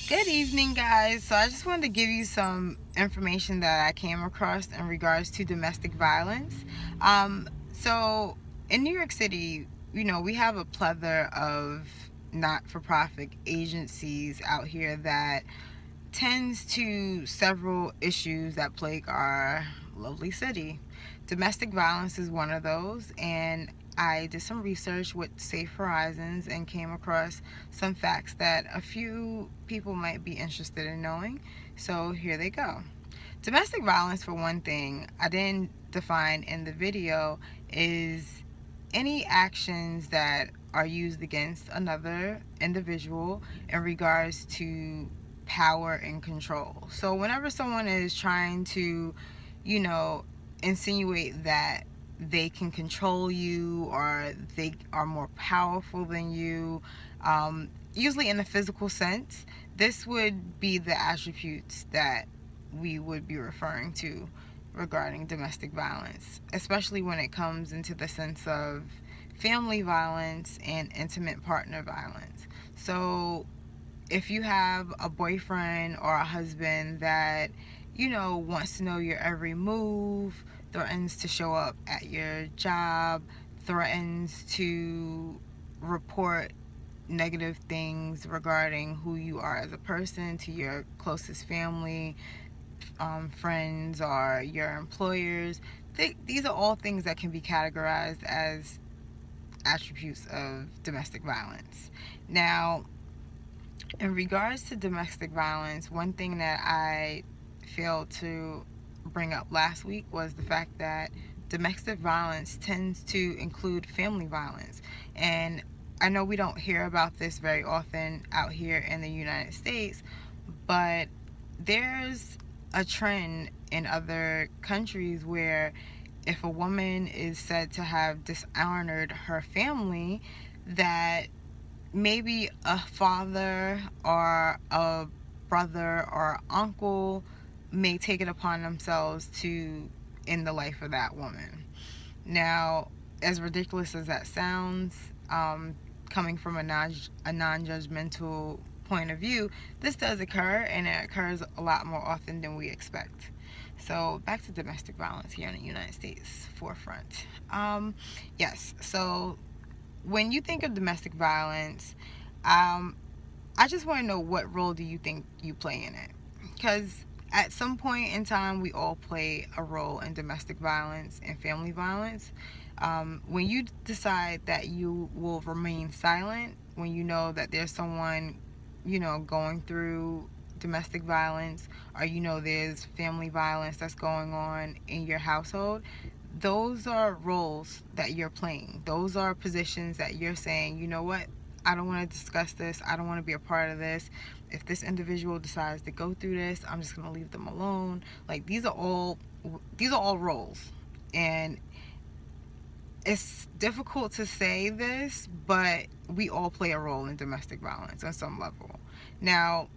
Good evening, guys. So, I just wanted to give you some information that I came across in regards to domestic violence. So, in New York City, we have a plethora of not for profit agencies out here that tends to several issues that plague our lovely city. Domestic violence is one of those, and I did some research with Safe Horizons and came across some facts that a few people might be interested in knowing. So here they go. Domestic violence, for one thing, I didn't define in the video, is any actions that are used against another individual in regards to power and control. So whenever someone is trying to, you know, insinuate that they can control you or they are more powerful than you, usually in a physical sense, this would be the attributes that we would be referring to regarding domestic violence, especially when it comes into the sense of family violence and intimate partner violence. So if you have a boyfriend or a husband that, wants to know your every move, threatens to show up at your job, threatens to report negative things regarding who you are as a person to your closest family, friends, or your employers, these are all things that can be categorized as attributes of domestic violence. Now, in regards to domestic violence, one thing that I failed to bring up last week was the fact that domestic violence tends to include family violence. And I know we don't hear about this very often out here in the United States, but there's a trend in other countries where if a woman is said to have dishonored her family, that maybe a father or a brother or uncle may take it upon themselves to end the life of that woman. Now, as ridiculous as that sounds, coming from a non-judgmental point of view, this does occur, and it occurs a lot more often than we expect. So back to domestic violence here in the United States forefront. Yes, so when you think of domestic violence, I just want to know, what role do you think you play in it? Because at some point in time, we all play a role in domestic violence and family violence. When you decide that you will remain silent, when you know that there's someone, going through domestic violence, or there's family violence that's going on in your household, those are roles that you're playing. Those are positions that you're saying, you know what, I don't want to discuss this. I don't want to be a part of this. If this individual decides to go through this, I'm just going to leave them alone. Like, these are all roles. And it's difficult to say this, but we all play a role in domestic violence on some level. Now,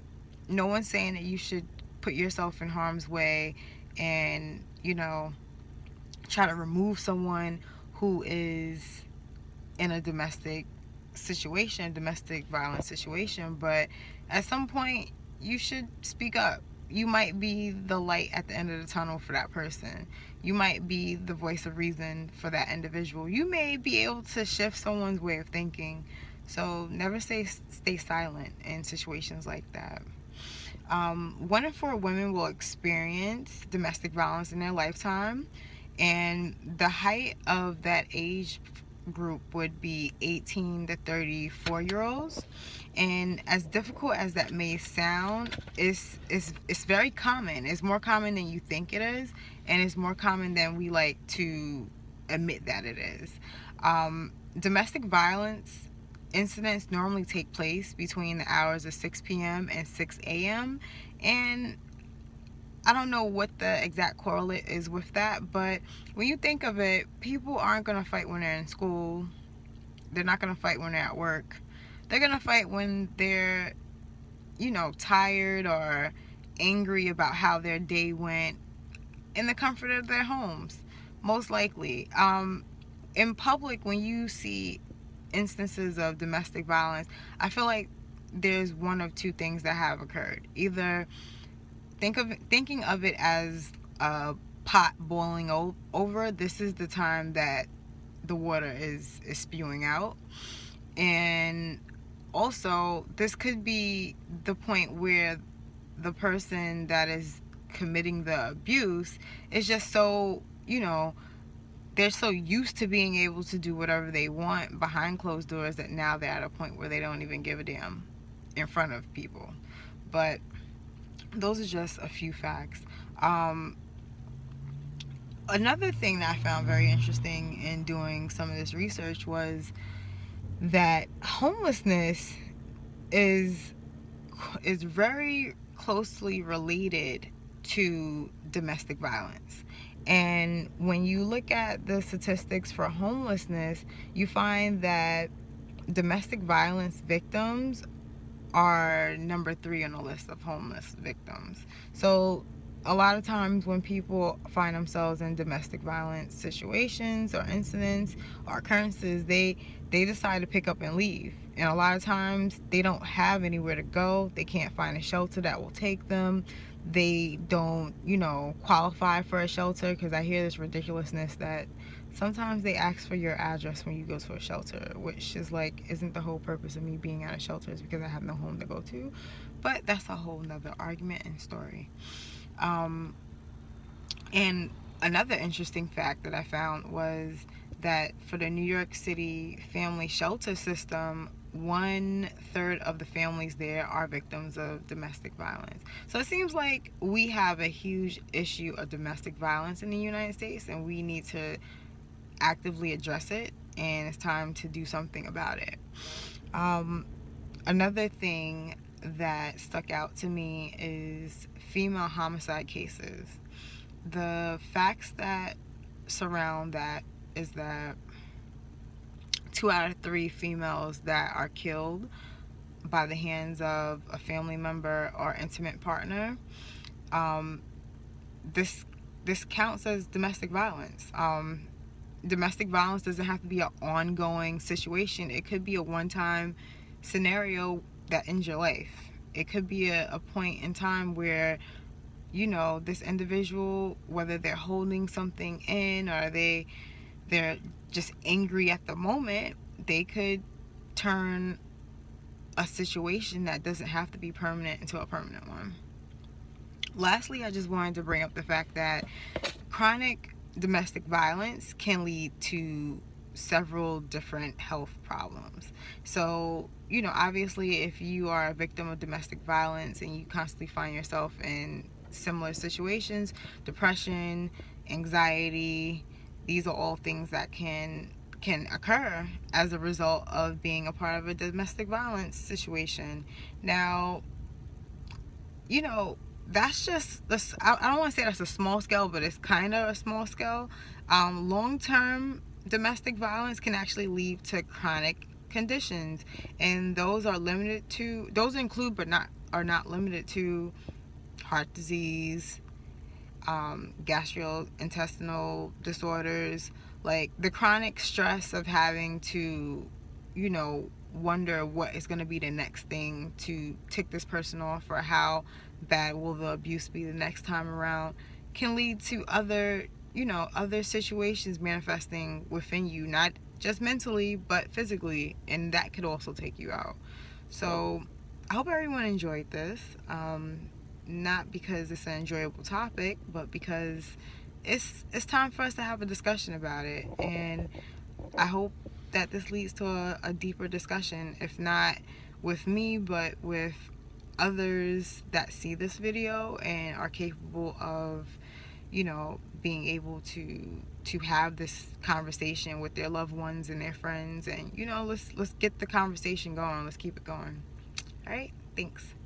no one's saying that you should put yourself in harm's way and, try to remove someone who is in a domestic violence situation, but at some point you should speak up. You might be the light at the end of the tunnel for that person. You might be the voice of reason for that individual. You may be able to shift someone's way of thinking. So never stay silent in situations like that. 1 in 4 women will experience domestic violence in their lifetime, and the height of that age group would be 18 to 34 year olds. And as difficult as that may sound, it's very common. It's more common than you think it is, and it's more common than we like to admit that it is. Domestic violence incidents normally take place between the hours of 6 p.m. and 6 a.m. And I don't know what the exact correlate is with that, but when you think of it, people aren't going to fight when they're in school. They're not going to fight when they're at work. They're going to fight when they're, tired or angry about how their day went in the comfort of their homes, most likely. In public, when you see instances of domestic violence, I feel like there's one of two things that have occurred. Either thinking of it as a pot boiling over, this is the time that the water is spewing out. And also, this could be the point where the person that is committing the abuse is just so, they're so used to being able to do whatever they want behind closed doors that now they're at a point where they don't even give a damn in front of people. But those are just a few facts. Another thing that I found very interesting in doing some of this research was that homelessness is very closely related to domestic violence. And when you look at the statistics for homelessness, you find that domestic violence victims are number 3 on the list of homeless victims. So a lot of times when people find themselves in domestic violence situations or incidents or occurrences, they decide to pick up and leave. And a lot of times they don't have anywhere to go. They can't find a shelter that will take them. They don't, qualify for a shelter, because I hear this ridiculousness that sometimes they ask for your address when you go to a shelter, which is like, isn't the whole purpose of me being at a shelter is because I have no home to go to? But that's a whole nother argument and story. And another interesting fact that I found was that for the New York City family shelter system, 1/3 of the families there are victims of domestic violence. So it seems like we have a huge issue of domestic violence in the United States, and we need to actively address it, and it's time to do something about it. Another thing that stuck out to me is female homicide cases. The facts that surround that is that 2 out of 3 females that are killed by the hands of a family member or intimate partner, this counts as domestic violence. Domestic violence doesn't have to be an ongoing situation. It could be a one-time scenario that ends your life. It could be a point in time where, this individual, whether they're holding something in or they're just angry at the moment, they could turn a situation that doesn't have to be permanent into a permanent one. Lastly, I just wanted to bring up the fact that chronic domestic violence can lead to several different health problems. So, obviously, if you are a victim of domestic violence and you constantly find yourself in similar situations, depression, anxiety, these are all things that can occur as a result of being a part of a domestic violence situation. Now, that's just this. I don't want to say that's a small scale, but it's kind of a small scale. Long-term domestic violence can actually lead to chronic conditions, and those include but are not limited to heart disease, gastrointestinal disorders, like the chronic stress of having to, wonder what is going to be the next thing to tick this person off, or how bad will the abuse be the next time around, can lead to other situations manifesting within you, not just mentally but physically, and that could also take you out. So I hope everyone enjoyed this, not because it's an enjoyable topic, but because it's time for us to have a discussion about it. And I hope that this leads to a deeper discussion, if not with me, but with others that see this video and are capable of, being able to have this conversation with their loved ones and their friends. And let's get the conversation going. Let's keep it going. All right, thanks.